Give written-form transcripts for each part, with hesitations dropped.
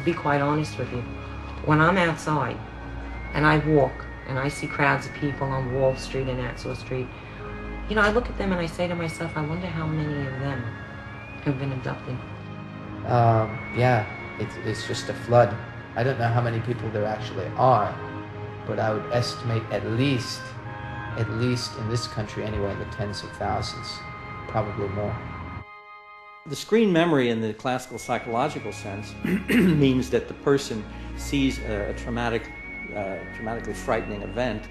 to be quite honest with you, when I'm outside and I walk and I see crowds of people on Wall Street and Nassau Street, you know, I look at them and I say to myself, I wonder how many of them have been abducted. Yeah, it's just a flood. I don't know how many people there actually are, but I would estimate at least in this country anyway, in the tens of thousands, probably more. The screen memory in the classical psychological sense means that the person sees a traumatically frightening event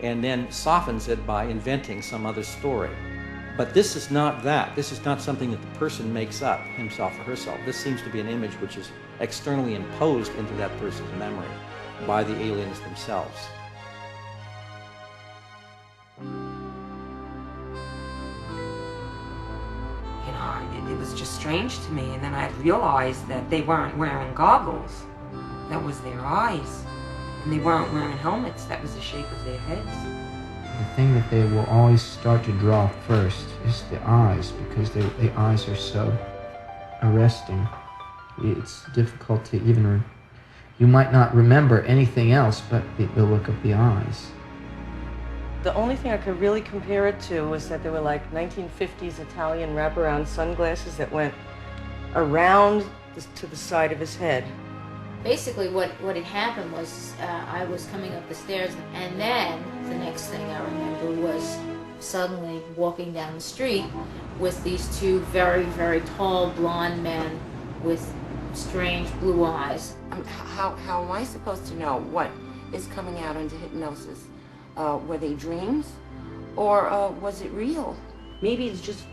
and then softens it by inventing some other story. But this is not that. This is not something that the person makes up, himself or herself. This seems to be an image which is externally imposed into that person's memory by the aliens themselves. You know, it was just strange to me, and then I realized that they weren't wearing goggles. That was their eyes. And they weren't wearing helmets. That was the shape of their heads. The thing that they will always start to draw first is the eyes, because the eyes are so arresting. It's difficult to even... You might not remember anything else but the look of the eyes. The only thing I could really compare it to was that there were like 1950s Italian wraparound sunglasses that went around to the side of his head. Basically what had happened was I was coming up the stairs, and then the next thing I remember was suddenly walking down the street with these two very, very tall blonde men with strange blue eyes. How am I supposed to know what is coming out under hypnosis? Were they dreams, or was it real? Maybe it's just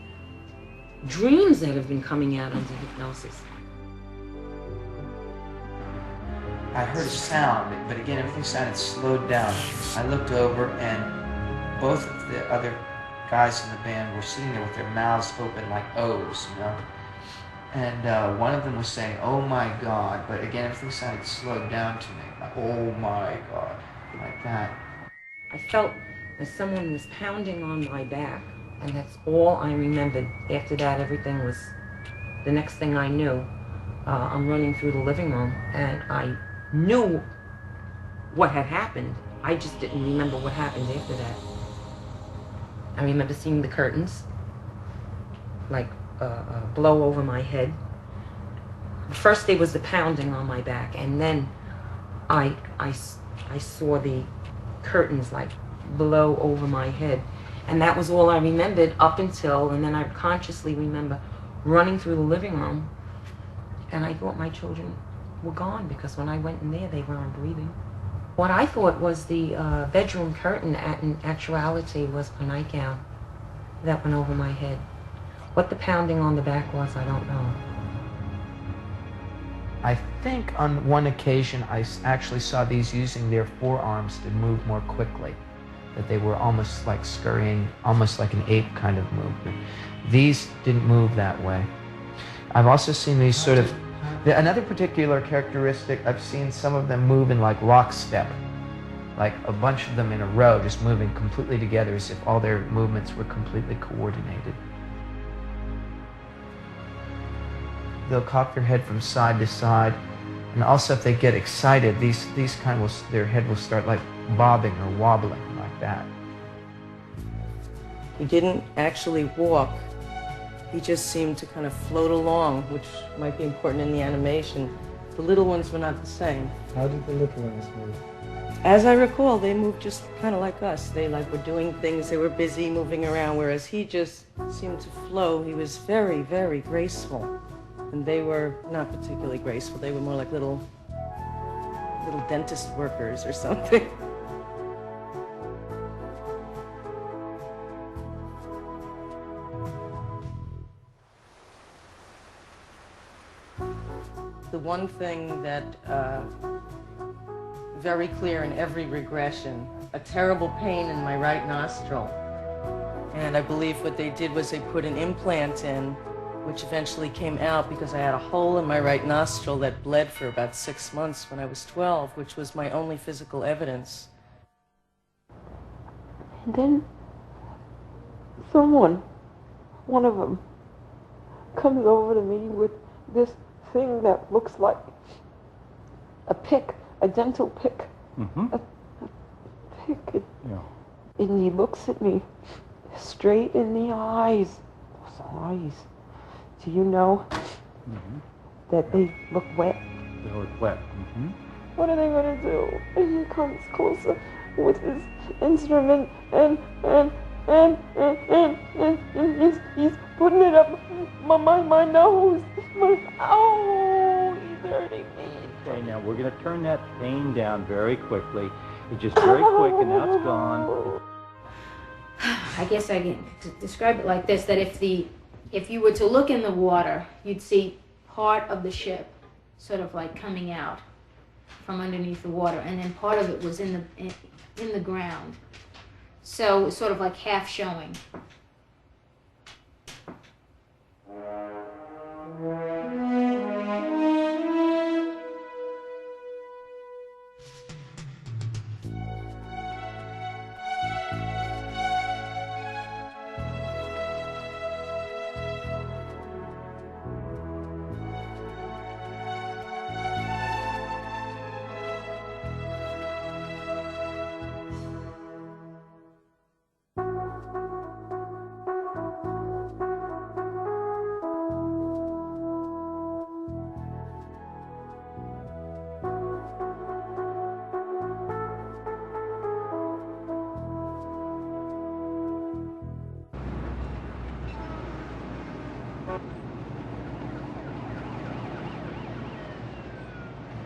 dreams that have been coming out under hypnosis. I heard a sound, but again, everything sounded slowed down. I looked over, and both of the other guys in the band were sitting there with their mouths open like O's, you know? And one of them was saying, "Oh my God," but again, everything sounded slowed down to me. Like, "Oh my God," like that. I felt that someone was pounding on my back, and that's all I remembered. After that, everything was, the next thing I knew, I'm running through the living room, and I knew what had happened. I just didn't remember what happened after that. I remember seeing the curtains, like, blow over my head. First there was the pounding on my back, and then I saw the curtains like blow over my head, and that was all I remembered up until, and then I consciously remember running through the living room, and I thought my children were gone, because when I went in there they weren't breathing. What I thought was the bedroom curtain in actuality was a nightgown that went over my head. What the pounding on the back was, I don't know. I think on one occasion I actually saw these using their forearms to move more quickly, that they were almost like scurrying, almost like an ape kind of movement. These didn't move that way. I've also seen these sort of, another particular characteristic, I've seen some of them move in like lockstep, like a bunch of them in a row, just moving completely together as if all their movements were completely coordinated. They'll cock their head from side to side, and also if they get excited, these kind will, their head will start like bobbing or wobbling like that. He didn't actually walk. He just seemed to kind of float along, which might be important in the animation. The little ones were not the same. How did the little ones move? As I recall, they moved just kind of like us. They like were doing things, they were busy moving around, whereas he just seemed to flow. He was very, very graceful. And they were not particularly graceful. They were more like little dentist workers or something. The one thing that very clear in every regression, a terrible pain in my right nostril. And I believe what they did was they put an implant in, which eventually came out because I had a hole in my right nostril that bled for about 6 months when I was 12, which was my only physical evidence. And then someone, one of them, comes over to me with this thing that looks like a pick, a dental pick. Mm-hmm. A pick. Yeah. And he looks at me straight in the eyes. Those eyes. Do you know that they look wet? They look wet. Mm-hmm. What are they gonna do? And he comes closer with his instrument and he's putting it up my nose. Oh, he's hurting me. Okay, now we're going to turn that pain down very quickly. It's just very quick, and now it's gone. I guess I can describe it like this, that if you were to look in the water, you'd see part of the ship sort of like coming out from underneath the water, and then part of it was in the ground. So sort of like half showing.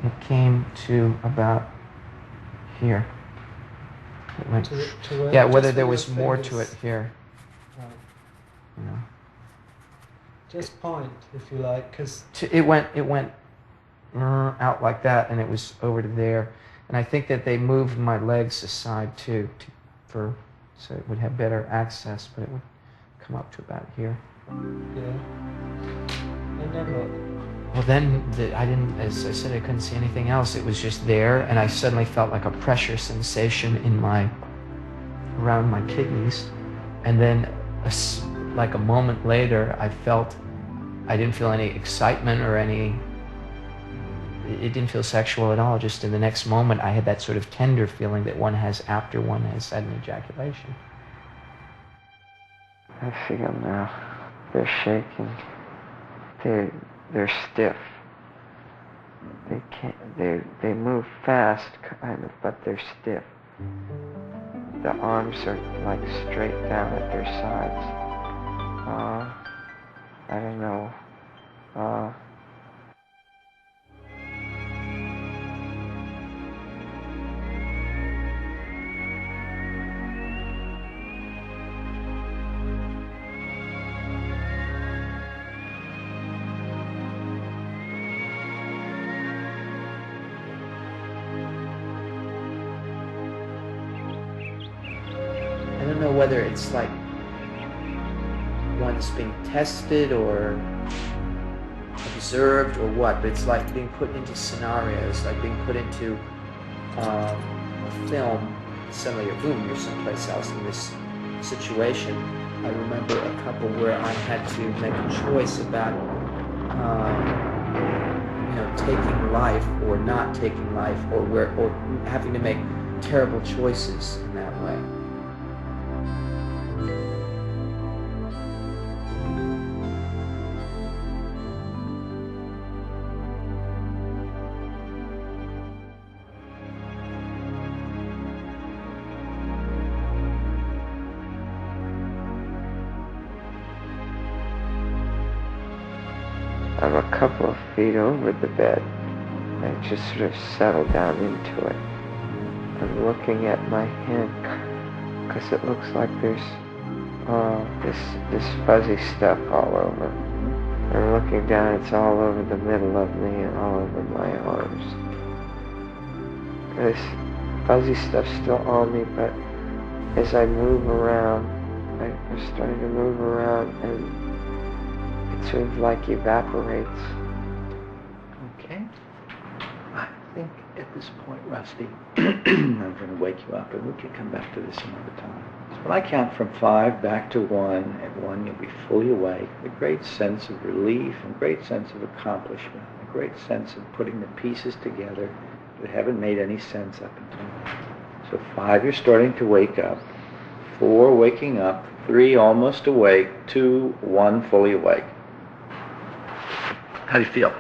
It came to about here. It went, To where? yeah, Just whether where there your was more to it fingers- here. Right. You know. Just point, if you like, because It went out like that, and it was over to there. And I think that they moved my legs aside too, so it would have better access, but it would come up to about here. yeah. And then what? Well, then I didn't, as I said, I couldn't see anything else. It was just there, and I suddenly felt like a pressure sensation around my kidneys, and then like a moment later, I didn't feel any excitement or it didn't feel sexual at all. Just in the next moment, I had that sort of tender feeling that one has after one has had an ejaculation. I feel now. They're shaking. They're stiff. They can't. They move fast, kind of, but they're stiff. The arms are like straight down at their sides. I don't know. I don't know whether it's like one's being tested or observed or what, but it's like being put into scenarios, like being put into a film. Suddenly, you're someplace else in this situation. I remember a couple where I had to make a choice about, taking life or not taking life, or having to make terrible choices in that way. I'm a couple of feet over the bed. I just sort of settle down into it. I'm looking at my hand because it looks like there's this fuzzy stuff all over. I'm looking down, it's all over the middle of me and all over my arms. This fuzzy stuff's still on me, but as I move around, I'm starting to move around, and it sort of like evaporates. Okay. I think at this point, Rusty, I'm going to wake you up, and we can come back to this another time. So when I count from 5 back to 1, at 1 you'll be fully awake, with a great sense of relief and great sense of accomplishment. great sense of putting the pieces together that haven't made any sense up until now. So 5, you're starting to wake up. 4, waking up. 3, almost awake. 2, 1, fully awake. How do you feel?